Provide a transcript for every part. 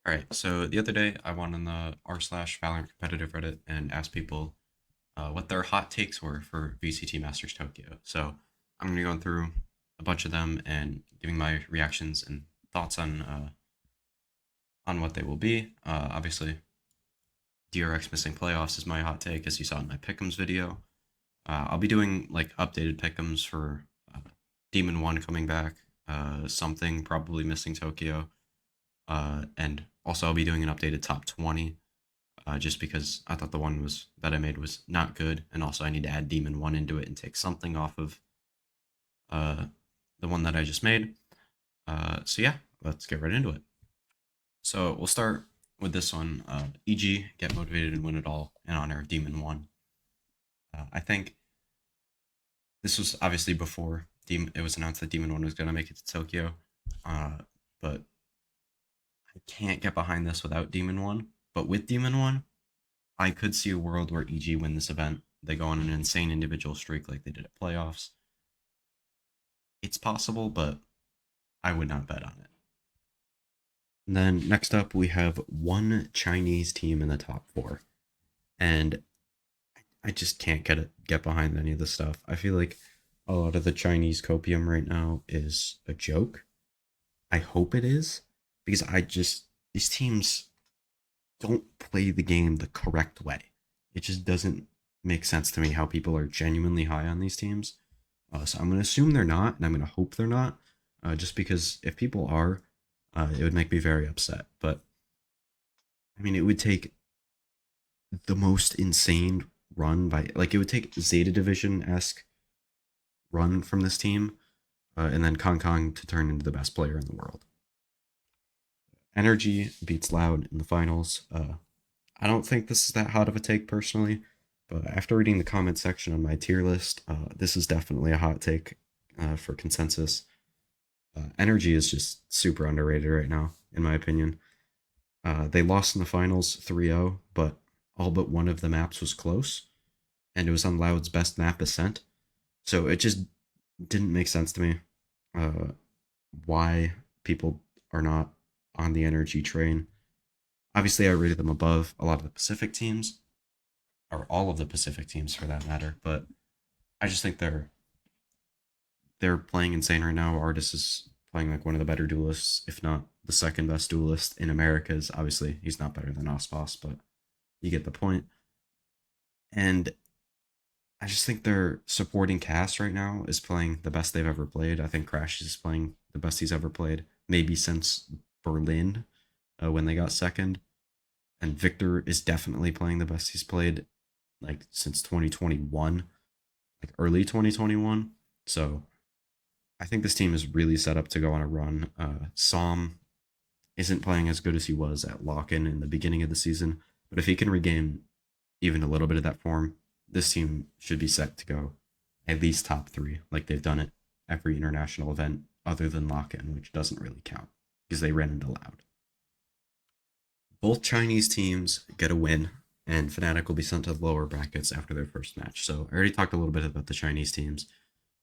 All right, so the other day I went on the r/Valorant competitive Reddit and asked people what their hot takes were for VCT Masters Tokyo. So I'm gonna be going through a bunch of them and giving my reactions and thoughts on what they will be. Obviously, DRX missing playoffs is my hot take, as you saw in my pick'ems video. I'll be doing like updated pick'ems for Demon One coming back, something probably missing Tokyo, and also I'll be doing an updated top 20 just because I thought the one was that I made was not good, and also I need to add Demon One into it and take something off of uh, the one that I just made. So yeah, let's get right into it. So we'll start with this one. EG, get motivated and win it all in honor of Demon One. I think this was obviously before it was announced that Demon One was gonna make it to Tokyo, but I can't get behind this without Demon One. But with Demon One, I could see a world where EG win this event. They go on an insane individual streak like they did at playoffs. It's possible, but I would not bet on it. And then next up, we have one Chinese team in the top four, and I just can't get behind any of this stuff. I feel like a lot of the Chinese copium right now is a joke. I hope it is because I just these teams don't play the game the correct way. It just doesn't make sense to me how people are genuinely high on these teams. So I'm going to assume they're not, and I'm going to hope they're not, just because if people are, it would make me very upset. But I mean, it would take the most insane run by, like, it would take Zeta Division esque run from this team, and then Kong Kong to turn into the best player in the world. Energy beats Loud in the finals. I don't think this is that hot of a take personally, but after reading the comment section on my tier list, this is definitely a hot take for consensus. Energy is just super underrated right now, in my opinion. They lost in the finals 3-0, but all but one of the maps was close, and it was on Loud's best map, Ascent. So it just didn't make sense to me uh, why people are not on the Energy train. Obviously, I rated them above a lot of the Pacific teams, or all of the Pacific teams for that matter, but I just think they're playing insane right now. Artis is playing like one of the better duelists, if not the second best duelist in Americas. Obviously, he's not better than Osboss, but you get the point. And I just think their supporting cast right now is playing the best they've ever played. I think Crash is playing the best he's ever played, maybe since Berlin when they got second. And Victor is definitely playing the best he's played like since 2021, like early 2021. So I think this team is really set up to go on a run. Som isn't playing as good as he was at lock-in in the beginning of the season, but if he can regain even a little bit of that form, this team should be set to go at least top three, like they've done at every international event other than lock-in, which doesn't really count because they ran into Loud. Both Chinese teams get a win, and Fnatic will be sent to the lower brackets after their first match. So I already talked a little bit about the Chinese teams.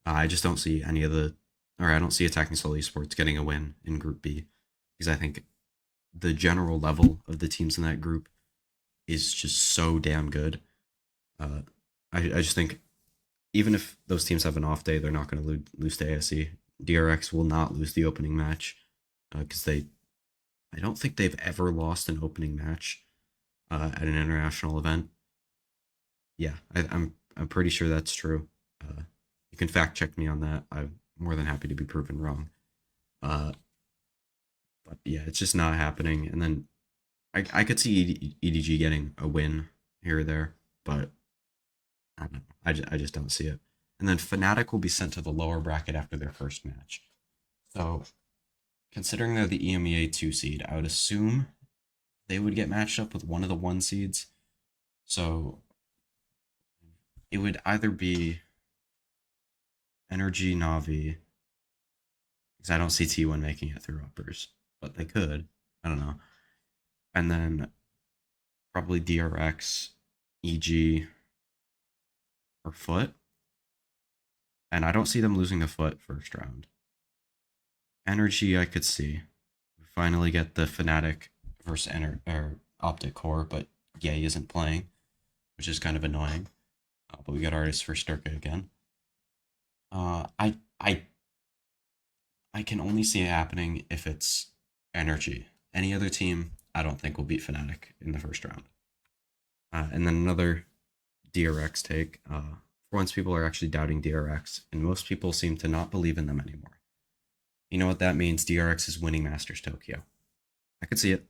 I just don't see any of the, or I don't see Attacking Soul Esports getting a win in Group B because I think the general level of the teams in that group is just so damn good. Uh, I just think even if those teams have an off day, they're not going to lose to ASE. DRX will not lose the opening match because I don't think they've ever lost an opening match at an international event. Yeah, I'm pretty sure that's true. You can fact check me on that. I'm more than happy to be proven wrong. Uh, but yeah, it's just not happening. And then I could see EDG getting a win here or there, but I don't know. I just don't see it. And then Fnatic will be sent to the lower bracket after their first match. So considering they're the EMEA 2 seed, I would assume they would get matched up with one of the 1 seeds. So it would either be Energy Navi, because I don't see T1 making it through uppers, but they could. I don't know. And then probably DRX, EG, or Foot. And I don't see them losing the Foot first round. Energy, I could see. We finally get the Fnatic versus or Optic Core, but Yay isn't playing, which is kind of annoying. But we got Artist for Sturka again. I can only see it happening if it's Energy. Any other team, I don't think will beat Fnatic in the first round. And then another DRX take. For once, people are actually doubting DRX, and most people seem to not believe in them anymore. You know what that means? DRX is winning Masters Tokyo. I could see it.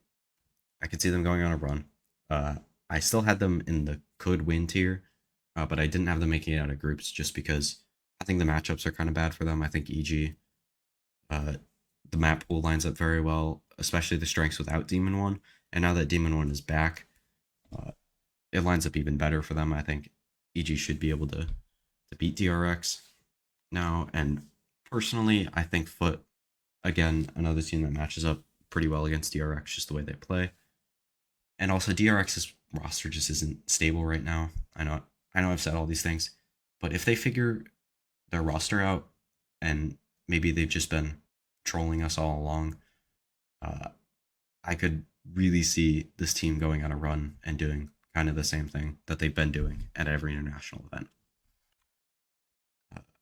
I could see them going on a run. Uh, I still had them in the could win tier, but I didn't have them making it out of groups just because I think the matchups are kind of bad for them. I think EG, uh, the map pool lines up very well, especially the strengths without Demon One. And now that Demon One is back, uh, it lines up even better for them. I think EG should be able to beat DRX now. And personally, I think Foot, again, another team that matches up pretty well against DRX, just the way they play. And also, DRX's roster just isn't stable right now. I know I've said all these things, but if they figure their roster out, and maybe they've just been trolling us all along, uh, I could really see this team going on a run and doing kind of the same thing that they've been doing at every international event.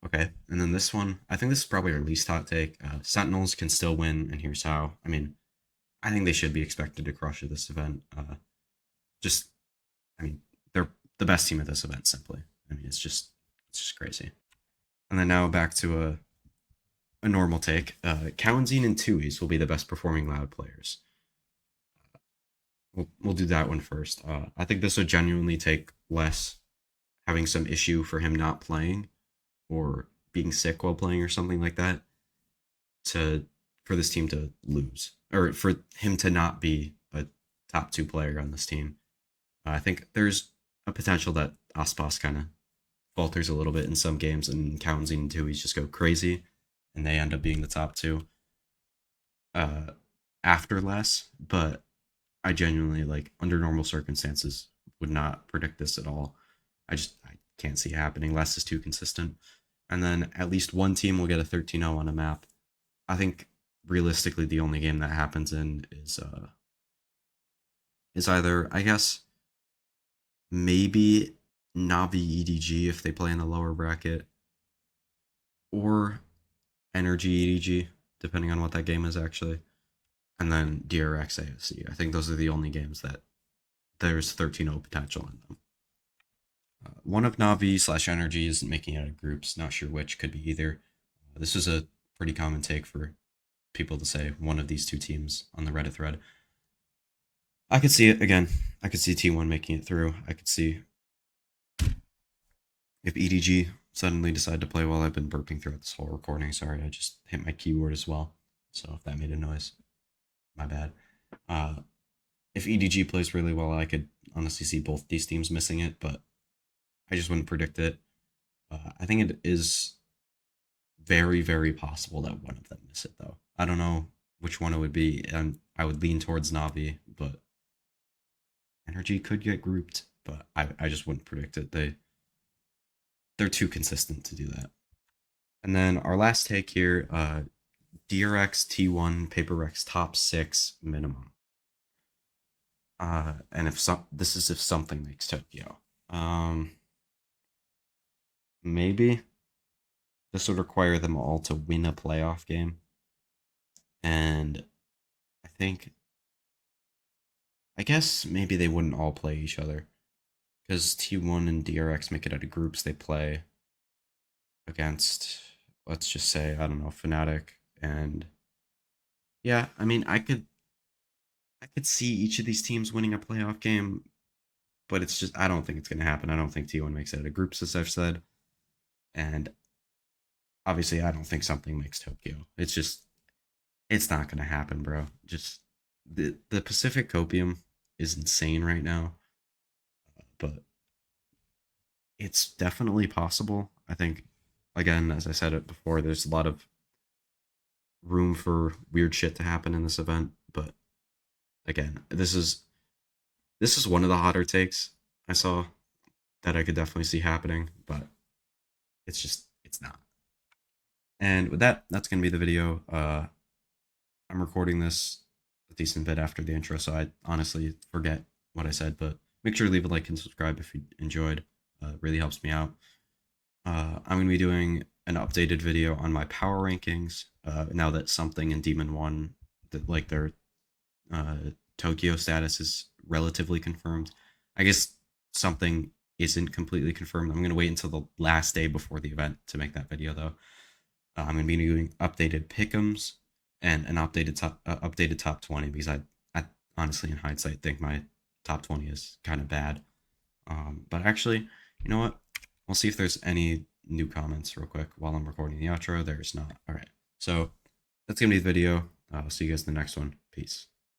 Okay, and then this one, I think this is probably our least hot take. Sentinels can still win, and here's how. I mean, I think they should be expected to crush at this event. Just, I mean, they're the best team at this event. Simply, I mean, it's just crazy. And then now back to a normal take. Kalenzine and Tui's will be the best performing Loud players. We'll do that one first. I think this would genuinely take less having some issue for him not playing or being sick while playing or something like that to for this team to lose or for him to not be a top two player on this team. I think there's a potential that Aspas kind of falters a little bit in some games and Kalenzine and Tui's just go crazy and they end up being the top two uh, after less. But I genuinely like under normal circumstances would not predict this at all. I can't see it happening. Less is too consistent. And then at least one team will get a 13-0 on a map. I think realistically the only game that happens in is either I guess maybe Navi EDG if they play in the lower bracket or Energy EDG depending on what that game is actually. And then DRX AFC. I think those are the only games that there's 13-0 potential in them. One of Navi slash Energy isn't making it out of groups. Not sure which. Could be either. This is a pretty common take for people to say one of these two teams on the Reddit thread. I could see it again. I could see T1 making it through. I could see if EDG suddenly decide to play well. I've been burping throughout this whole recording. Sorry, I just hit my keyboard as well. So if that made a noise, my bad. If EDG plays really well, I could honestly see both these teams missing it, but I just wouldn't predict it. I think it is very, very possible that one of them miss it, though. I don't know which one it would be, and I would lean towards Navi, but Energy could get grouped, but I just wouldn't predict it. They're too consistent to do that. And then our last take here, DRX T1 PaperX top 6 minimum. And if this is if something makes Tokyo. Maybe this would require them all to win a playoff game. And I guess maybe they wouldn't all play each other. Because T1 and DRX make it out of groups they play against, let's just say, I don't know, Fnatic. And yeah, I mean, I could see each of these teams winning a playoff game, but it's just, I don't think it's going to happen. I don't think T1 makes it out of groups, as I've said. And obviously, I don't think something makes Tokyo. It's not going to happen, bro. Just the Pacific Copium is insane right now, but it's definitely possible. I think, again, as I said it before, there's a lot of room for weird shit to happen in this event, but again, this is one of the hotter takes I saw that I could definitely see happening, but it's not. And with that, that's gonna be the video. I'm recording this a decent bit after the intro, so I honestly forget what I said. But make sure to leave a like and subscribe if you enjoyed. It really helps me out. I'm going to be doing an updated video on my power rankings now that something in Demon 1, that like their uh, Tokyo status is relatively confirmed. I guess something isn't completely confirmed. I'm going to wait until the last day before the event to make that video, though. I'm going to be doing updated pick'ems and an updated top 20 because I honestly, in hindsight, think my top 20 is kind of bad. But actually, you know what? We'll see if there's any new comments real quick while I'm recording the outro. There's not. All right. So that's going to be the video. I'll see you guys in the next one. Peace.